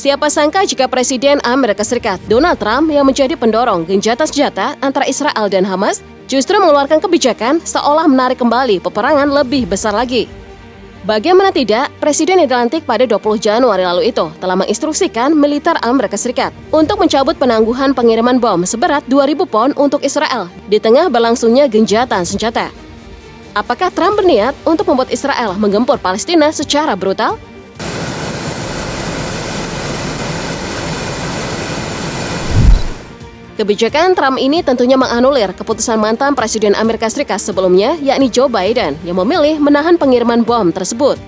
Siapa sangka jika Presiden Amerika Serikat Donald Trump yang menjadi pendorong gencatan senjata antara Israel dan Hamas justru mengeluarkan kebijakan seolah menarik kembali peperangan lebih besar lagi. Bagaimana tidak, Presiden yang dilantik pada 20 Januari lalu itu telah menginstruksikan militer Amerika Serikat untuk mencabut penangguhan pengiriman bom seberat 2.000 pon untuk Israel di tengah berlangsungnya gencatan senjata. Apakah Trump berniat untuk membuat Israel menggempur Palestina secara brutal? Kebijakan Trump ini tentunya menganulir keputusan mantan Presiden Amerika Serikat sebelumnya, yakni Joe Biden, yang memilih menahan pengiriman bom tersebut.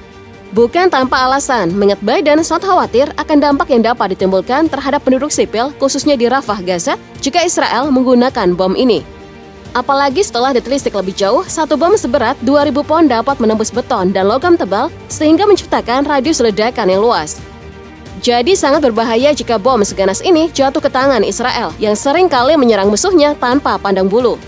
Bukan tanpa alasan, mengingat Biden sangat khawatir akan dampak yang dapat ditimbulkan terhadap penduduk sipil, khususnya di Rafah, Gaza, jika Israel menggunakan bom ini. Apalagi setelah ditelisik lebih jauh, satu bom seberat 2.000 pon dapat menembus beton dan logam tebal, sehingga menciptakan radius ledakan yang luas. Jadi sangat berbahaya jika bom seganas ini jatuh ke tangan Israel yang sering kali menyerang musuhnya tanpa pandang bulu.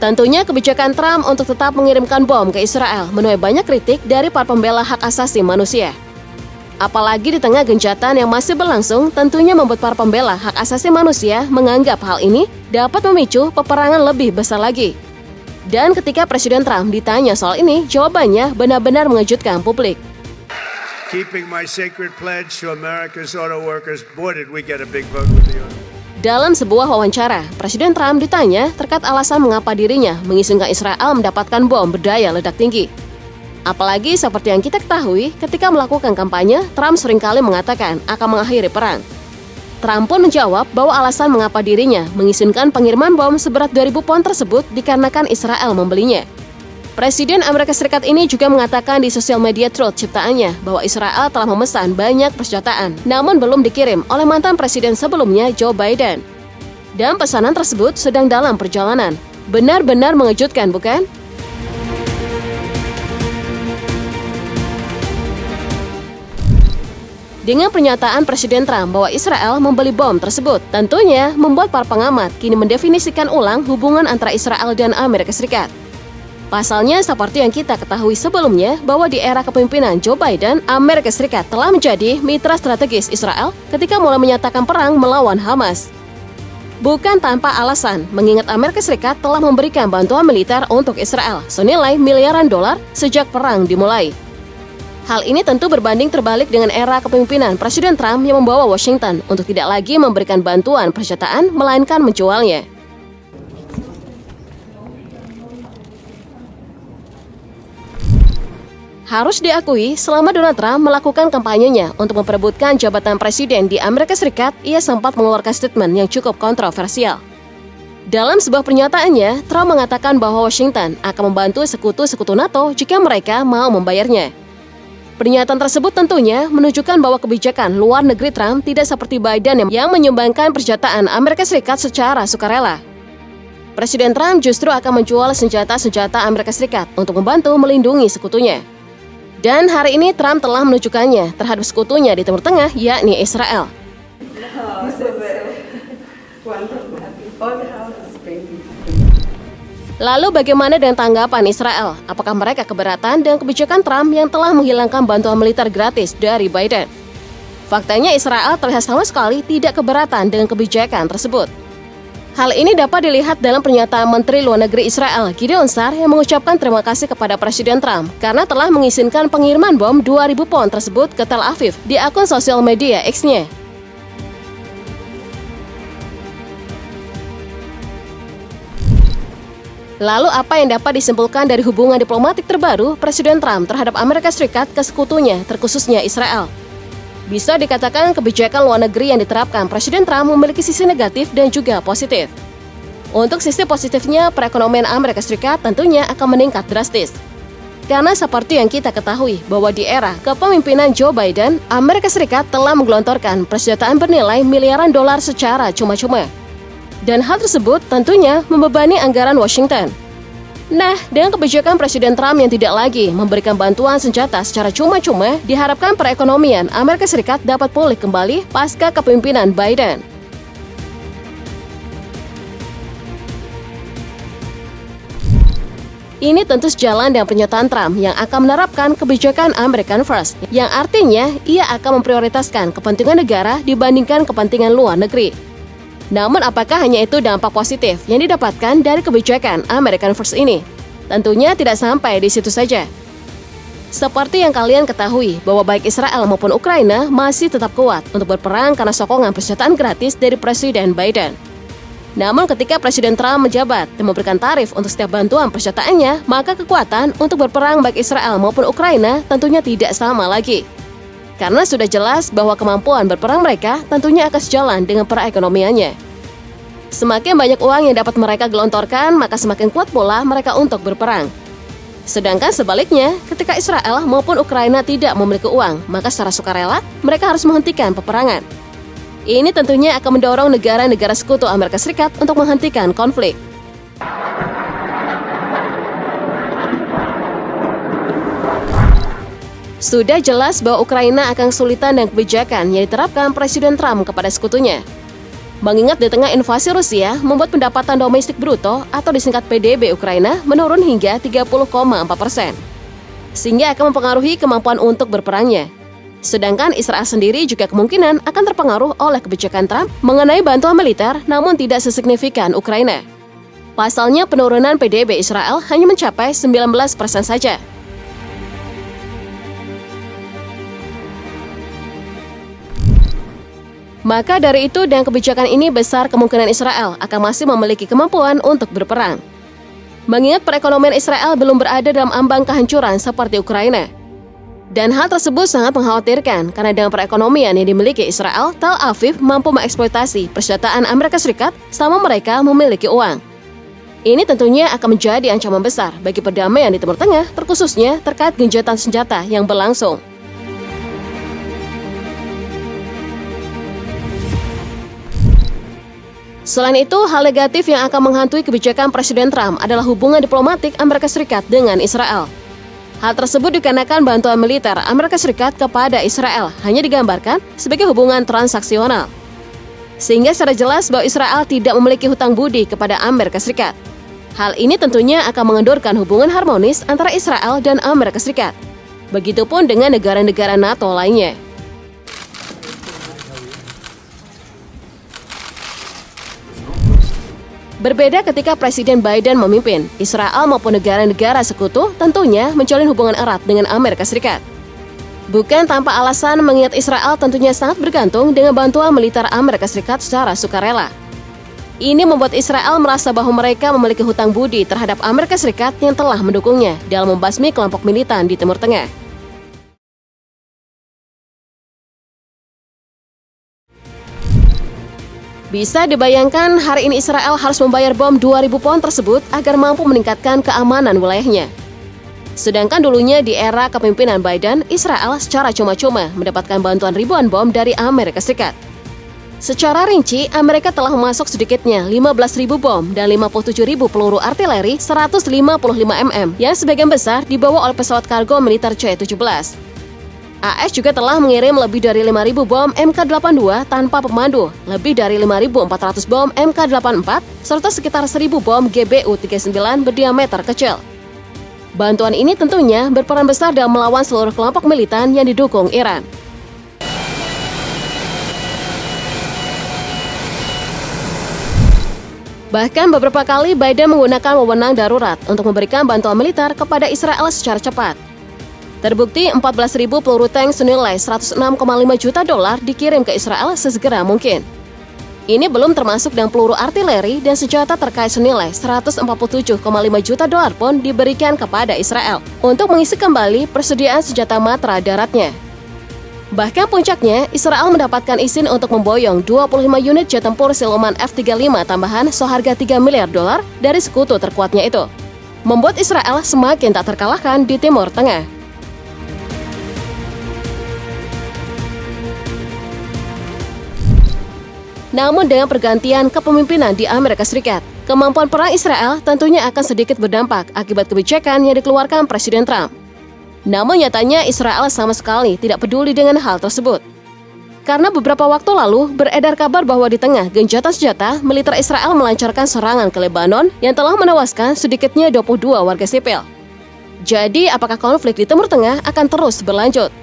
Tentunya kebijakan Trump untuk tetap mengirimkan bom ke Israel menuai banyak kritik dari para pembela hak asasi manusia. Apalagi di tengah gencatan yang masih berlangsung, tentunya membuat para pembela hak asasi manusia menganggap hal ini dapat memicu peperangan lebih besar lagi. Dan ketika Presiden Trump ditanya soal ini, jawabannya benar-benar mengejutkan publik. Keeping my sacred pledge to America's auto workers, boy did we get a big vote with the auto. Dalam sebuah wawancara, Presiden Trump ditanya terkait alasan mengapa dirinya mengizinkan Israel mendapatkan bom berdaya ledak tinggi. Apalagi seperti yang kita ketahui, ketika melakukan kampanye, Trump seringkali mengatakan akan mengakhiri perang. Trump pun menjawab bahwa alasan mengapa dirinya mengizinkan pengiriman bom seberat 2.000 pon tersebut dikarenakan Israel membelinya. Presiden Amerika Serikat ini juga mengatakan di sosial media Truth ciptaannya bahwa Israel telah memesan banyak persenjataan, namun belum dikirim oleh mantan presiden sebelumnya Joe Biden. Dan pesanan tersebut sedang dalam perjalanan. Benar-benar mengejutkan, bukan? Dengan pernyataan Presiden Trump bahwa Israel membeli bom tersebut, tentunya membuat para pengamat kini mendefinisikan ulang hubungan antara Israel dan Amerika Serikat. Pasalnya, seperti yang kita ketahui sebelumnya, bahwa di era kepemimpinan Joe Biden, Amerika Serikat telah menjadi mitra strategis Israel ketika mulai menyatakan perang melawan Hamas. Bukan tanpa alasan, mengingat Amerika Serikat telah memberikan bantuan militer untuk Israel senilai miliaran dolar sejak perang dimulai. Hal ini tentu berbanding terbalik dengan era kepemimpinan Presiden Trump yang membawa Washington untuk tidak lagi memberikan bantuan persenjataan, melainkan menjualnya. Harus diakui, selama Donald Trump melakukan kampanyenya untuk memperebutkan jabatan presiden di Amerika Serikat, ia sempat mengeluarkan statement yang cukup kontroversial. Dalam sebuah pernyataannya, Trump mengatakan bahwa Washington akan membantu sekutu-sekutu NATO jika mereka mau membayarnya. Pernyataan tersebut tentunya menunjukkan bahwa kebijakan luar negeri Trump tidak seperti Biden yang menyumbangkan persenjataan Amerika Serikat secara sukarela. Presiden Trump justru akan menjual senjata-senjata Amerika Serikat untuk membantu melindungi sekutunya. Dan hari ini Trump telah menunjukkannya terhadap sekutunya di Timur Tengah, yakni Israel. Lalu bagaimana dengan tanggapan Israel? Apakah mereka keberatan dengan kebijakan Trump yang telah menghilangkan bantuan militer gratis dari Biden? Faktanya Israel terlihat sama sekali tidak keberatan dengan kebijakan tersebut. Hal ini dapat dilihat dalam pernyataan Menteri Luar Negeri Israel, Gideon Sa'ar, yang mengucapkan terima kasih kepada Presiden Trump karena telah mengizinkan pengiriman bom 2.000 pon tersebut ke Tel Aviv di akun sosial media X-nya. Lalu apa yang dapat disimpulkan dari hubungan diplomatik terbaru Presiden Trump terhadap Amerika Serikat ke sekutunya, terkhususnya Israel? Bisa dikatakan kebijakan luar negeri yang diterapkan Presiden Trump memiliki sisi negatif dan juga positif. Untuk sisi positifnya, perekonomian Amerika Serikat tentunya akan meningkat drastis. Karena seperti yang kita ketahui bahwa di era kepemimpinan Joe Biden, Amerika Serikat telah menggelontorkan persenjataan bernilai miliaran dolar secara cuma-cuma. Dan hal tersebut tentunya membebani anggaran Washington. Nah, dengan kebijakan Presiden Trump yang tidak lagi memberikan bantuan senjata secara cuma-cuma, diharapkan perekonomian Amerika Serikat dapat pulih kembali pasca kepemimpinan Biden. Ini tentu sejalan dengan pernyataan Trump yang akan menerapkan kebijakan American First, yang artinya ia akan memprioritaskan kepentingan negara dibandingkan kepentingan luar negeri. Namun apakah hanya itu dampak positif yang didapatkan dari kebijakan American First ini? Tentunya tidak sampai di situ saja. Seperti yang kalian ketahui bahwa baik Israel maupun Ukraina masih tetap kuat untuk berperang karena sokongan persenjataan gratis dari Presiden Biden. Namun ketika Presiden Trump menjabat dan memberikan tarif untuk setiap bantuan persenjataannya, maka kekuatan untuk berperang baik Israel maupun Ukraina tentunya tidak sama lagi. Karena sudah jelas bahwa kemampuan berperang mereka tentunya akan sejalan dengan perekonomiannya. Semakin banyak uang yang dapat mereka gelontorkan, maka semakin kuat pula mereka untuk berperang. Sedangkan sebaliknya, ketika Israel maupun Ukraina tidak memiliki uang, maka secara sukarela mereka harus menghentikan peperangan. Ini tentunya akan mendorong negara-negara sekutu Amerika Serikat untuk menghentikan konflik. Sudah jelas bahwa Ukraina akan kesulitan dan kebijakan yang diterapkan Presiden Trump kepada sekutunya. Mengingat di tengah invasi Rusia membuat pendapatan domestik bruto atau disingkat PDB Ukraina menurun hingga 30,4%. Sehingga akan mempengaruhi kemampuan untuk berperangnya. Sedangkan Israel sendiri juga kemungkinan akan terpengaruh oleh kebijakan Trump mengenai bantuan militer namun tidak sesignifikan Ukraina. Pasalnya penurunan PDB Israel hanya mencapai 19% saja. Maka dari itu dengan kebijakan ini besar kemungkinan Israel akan masih memiliki kemampuan untuk berperang. Mengingat perekonomian Israel belum berada dalam ambang kehancuran seperti Ukraina. Dan hal tersebut sangat mengkhawatirkan karena dengan perekonomian yang dimiliki Israel, Tel Aviv mampu mengeksploitasi persenjataan Amerika Serikat sama mereka memiliki uang. Ini tentunya akan menjadi ancaman besar bagi perdamaian di Timur Tengah, terkhususnya terkait gencatan senjata yang berlangsung. Selain itu, hal negatif yang akan menghantui kebijakan Presiden Trump adalah hubungan diplomatik Amerika Serikat dengan Israel. Hal tersebut dikarenakan bantuan militer Amerika Serikat kepada Israel hanya digambarkan sebagai hubungan transaksional. Sehingga secara jelas bahwa Israel tidak memiliki hutang budi kepada Amerika Serikat. Hal ini tentunya akan mengendorkan hubungan harmonis antara Israel dan Amerika Serikat. Begitupun dengan negara-negara NATO lainnya. Berbeda ketika Presiden Biden memimpin, Israel maupun negara-negara sekutu tentunya menjalin hubungan erat dengan Amerika Serikat. Bukan tanpa alasan mengingat Israel tentunya sangat bergantung dengan bantuan militer Amerika Serikat secara sukarela. Ini membuat Israel merasa bahwa mereka memiliki hutang budi terhadap Amerika Serikat yang telah mendukungnya dalam membasmi kelompok militan di Timur Tengah. Bisa dibayangkan hari ini Israel harus membayar bom 2.000 pon tersebut agar mampu meningkatkan keamanan wilayahnya. Sedangkan dulunya di era kepemimpinan Biden, Israel secara cuma-cuma mendapatkan bantuan ribuan bom dari Amerika Serikat. Secara rinci, Amerika telah memasok sedikitnya 15.000 bom dan 57.000 peluru artileri 155 mm yang sebagian besar dibawa oleh pesawat kargo militer C-17. AS juga telah mengirim lebih dari 5.000 bom Mk-82 tanpa pemandu, lebih dari 5.400 bom Mk-84, serta sekitar 1.000 bom GBU-39 berdiameter kecil. Bantuan ini tentunya berperan besar dalam melawan seluruh kelompok militan yang didukung Iran. Bahkan beberapa kali Biden menggunakan wewenang darurat untuk memberikan bantuan militer kepada Israel secara cepat. Terbukti 14.000 peluru tank senilai 106,5 juta dolar dikirim ke Israel sesegera mungkin. Ini belum termasuk dengan peluru artileri dan senjata terkait senilai 147,5 juta dolar pun diberikan kepada Israel untuk mengisi kembali persediaan senjata matra daratnya. Bahkan puncaknya, Israel mendapatkan izin untuk memboyong 25 unit jet tempur siluman F-35 tambahan seharga 3 miliar dolar dari sekutu terkuatnya itu. Membuat Israel semakin tak terkalahkan di Timur Tengah. Namun dengan pergantian kepemimpinan di Amerika Serikat, kemampuan perang Israel tentunya akan sedikit berdampak akibat kebijakan yang dikeluarkan Presiden Trump. Namun nyatanya Israel sama sekali tidak peduli dengan hal tersebut. Karena beberapa waktu lalu beredar kabar bahwa di tengah gencatan senjata, militer Israel melancarkan serangan ke Lebanon yang telah menewaskan sedikitnya 22 warga sipil. Jadi, apakah konflik di Timur Tengah akan terus berlanjut?